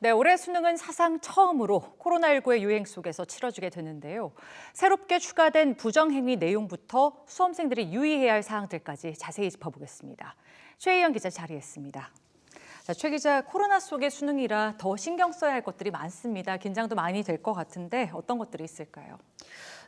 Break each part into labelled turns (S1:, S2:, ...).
S1: 네, 올해 수능은 사상 처음으로 코로나19의 유행 속에서 치러지게 되는데요. 새롭게 추가된 부정행위 내용부터 수험생들이 유의해야 할 사항들까지 자세히 짚어보겠습니다. 최희영 기자 자리했습니다. 자, 최 기자, 코로나 속의 수능이라 더 신경 써야 할 것들이 많습니다. 긴장도 많이 될 것 같은데 어떤 것들이 있을까요?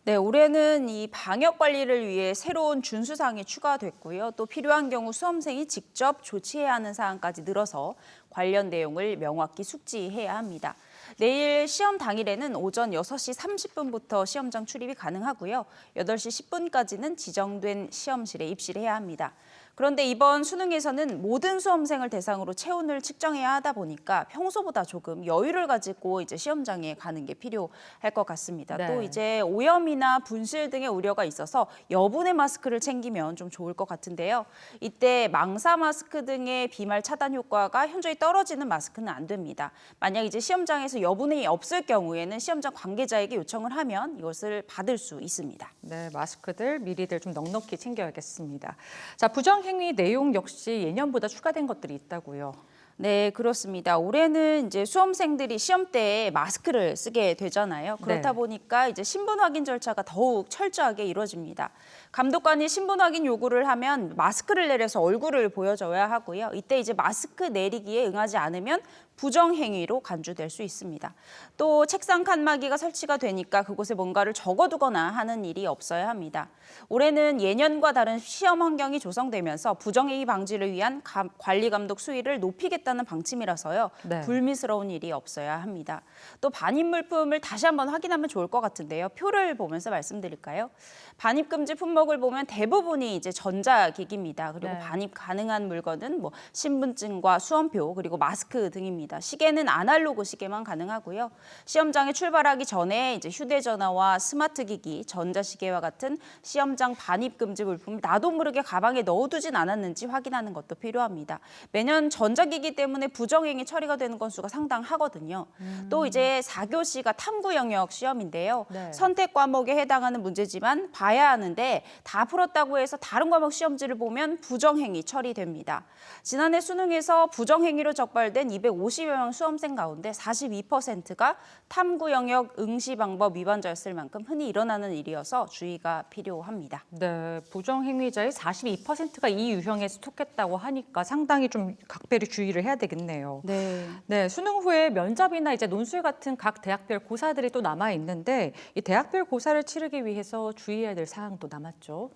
S2: 네, 올해는 이 방역 관리를 위해 새로운 준수사항이 추가됐고요. 또 필요한 경우 수험생이 직접 조치해야 하는 사항까지 늘어서 관련 내용을 명확히 숙지해야 합니다. 내일 시험 당일에는 오전 6시 30분부터 시험장 출입이 가능하고요. 8시 10분까지는 지정된 시험실에 입실을 해야 합니다. 그런데 이번 수능에서는 모든 수험생을 대상으로 체온을 측정해야 하다 보니까 평소보다 조금 여유를 가지고 이제 시험장에 가는 게 필요할 것 같습니다.
S1: 네.
S2: 또 이제 오염이나 분실 등의 우려가 있어서 여분의 마스크를 챙기면 좀 좋을 것 같은데요. 이때 망사 마스크 등의 비말 차단 효과가 현저히 떨어지는 마스크는 안 됩니다. 만약 이제 시험장에서 여분이 없을 경우에는 시험장 관계자에게 요청을 하면 이것을 받을 수 있습니다.
S1: 네, 마스크들 미리들 좀 넉넉히 챙겨야겠습니다. 자, 부정행위 내용 역시 예년보다 추가된 것들이 있다고요.
S2: 네, 그렇습니다. 올해는 이제 수험생들이 시험 때 마스크를 쓰게 되잖아요. 그렇다
S1: 네.
S2: 보니까 이제 신분 확인 절차가 더욱 철저하게 이루어집니다. 감독관이 신분 확인 요구를 하면 마스크를 내려서 얼굴을 보여줘야 하고요. 이때 이제 마스크 내리기에 응하지 않으면 부정행위로 간주될 수 있습니다. 또 책상 칸막이가 설치가 되니까 그곳에 뭔가를 적어두거나 하는 일이 없어야 합니다. 올해는 예년과 다른 시험 환경이 조성되면서 부정행위 방지를 위한 관리 감독 수위를 높이겠다는 방침이라서요.
S1: 네.
S2: 불미스러운 일이 없어야 합니다. 또 반입 물품을 다시 한번 확인하면 좋을 것 같은데요. 표를 보면서 말씀드릴까요? 반입 금지 품목을 보면 대부분이 이제 전자기기입니다. 그리고
S1: 네.
S2: 반입 가능한 물건은 뭐 신분증과 수험표 그리고 마스크 등입니다. 시계는 아날로그 시계만 가능하고요. 시험장에 출발하기 전에 이제 휴대전화와 스마트기기, 전자시계와 같은 시험장 반입 금지 물품을 나도 모르게 가방에 넣어두진 않았는지 확인하는 것도 필요합니다. 매년 전자기기 때문에 부정행위 처리가 되는 건수가 상당하거든요. 또 이제 4교시가 탐구 영역 시험인데요.
S1: 네.
S2: 선택 과목에 해당하는 문제지만 봐야 하는데 다 풀었다고 해서 다른 과목 시험지를 보면 부정행위 처리됩니다. 지난해 수능에서 부정행위로 적발된 250여 명 수험생 가운데 42%가 탐구 영역 응시 방법 위반자였을 만큼 흔히 일어나는 일이어서 주의가 필요합니다.
S1: 네, 부정행위자의 42%가 이 유형에 속했다고 하니까 상당히 좀 각별히 주의를 해야 되겠네요.
S2: 네.
S1: 네, 수능 후에 면접이나 이제 논술 같은 각 대학별 고사들이 또 남아 있는데 이 대학별 고사를 치르기 위해서 주의해야 될 사항도 남았죠.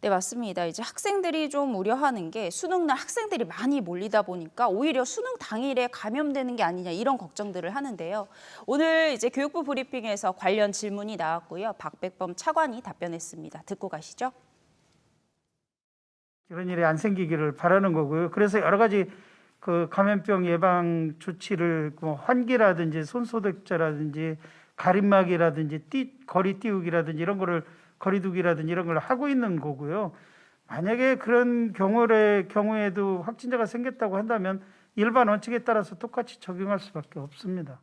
S2: 네, 맞습니다. 이제 학생들이 좀 우려하는 게 수능날 학생들이 많이 몰리다 보니까 오히려 수능 당일에 감염되는 게 아니냐 이런 걱정들을 하는데요. 오늘 이제 교육부 브리핑에서 관련 질문이 나왔고요. 박백범 차관이 답변했습니다. 듣고 가시죠.
S3: 이런 일이 안 생기기를 바라는 거고요. 그래서 여러 가지 그 감염병 예방 조치를 환기라든지 손소독제라든지 가림막이라든지 거리 띄우기라든지 이런 거를 거리두기라든지 이런 걸 하고 있는 거고요. 만약에 그런 경우에도 확진자가 생겼다고 한다면 일반 원칙에 따라서 똑같이 적용할 수밖에 없습니다.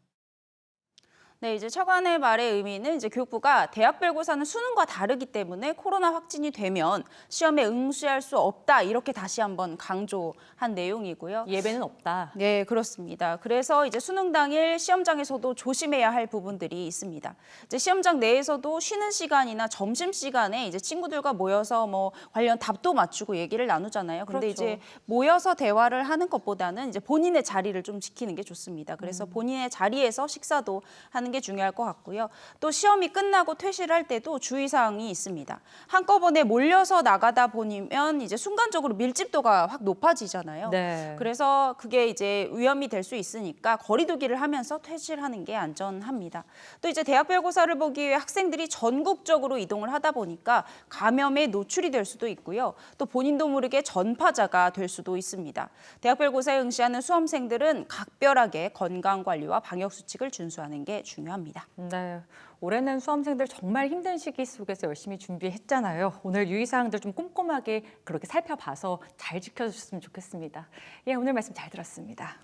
S2: 네, 이제 차관의 말의 의미는 이제 교육부가 대학별 고사는 수능과 다르기 때문에 코로나 확진이 되면 시험에 응시할 수 없다 이렇게 다시 한번 강조한 내용이고요.
S1: 예외는 없다.
S2: 네, 그렇습니다. 그래서 이제 수능 당일 시험장에서도 조심해야 할 부분들이 있습니다. 이제 시험장 내에서도 쉬는 시간이나 점심 시간에 이제 친구들과 모여서 뭐 관련 답도 맞추고 얘기를 나누잖아요. 근데
S1: 그렇죠.
S2: 이제 모여서 대화를 하는 것보다는 이제 본인의 자리를 좀 지키는 게 좋습니다. 그래서 본인의 자리에서 식사도 하는 게 중요할 것 같고요. 또 시험이 끝나고 퇴실을 할 때도 주의사항이 있습니다. 한꺼번에 몰려서 나가다 보면 이제 순간적으로 밀집도가 확 높아지잖아요.
S1: 네.
S2: 그래서 그게 이제 위험이 될 수 있으니까 거리두기를 하면서 퇴실하는 게 안전합니다. 또 이제 대학별 고사를 보기 위해 학생들이 전국적으로 이동을 하다 보니까 감염에 노출이 될 수도 있고요. 또 본인도 모르게 전파자가 될 수도 있습니다. 대학별 고사에 응시하는 수험생들은 각별하게 건강관리와 방역수칙을 준수하는 게 중요합니다.
S1: 네, 올해는 수험생들 정말 힘든 시기 속에서 열심히 준비했잖아요. 오늘 유의사항들 좀 꼼꼼하게 그렇게 살펴봐서 잘 지켜주셨으면 좋겠습니다. 예, 오늘 말씀 잘 들었습니다.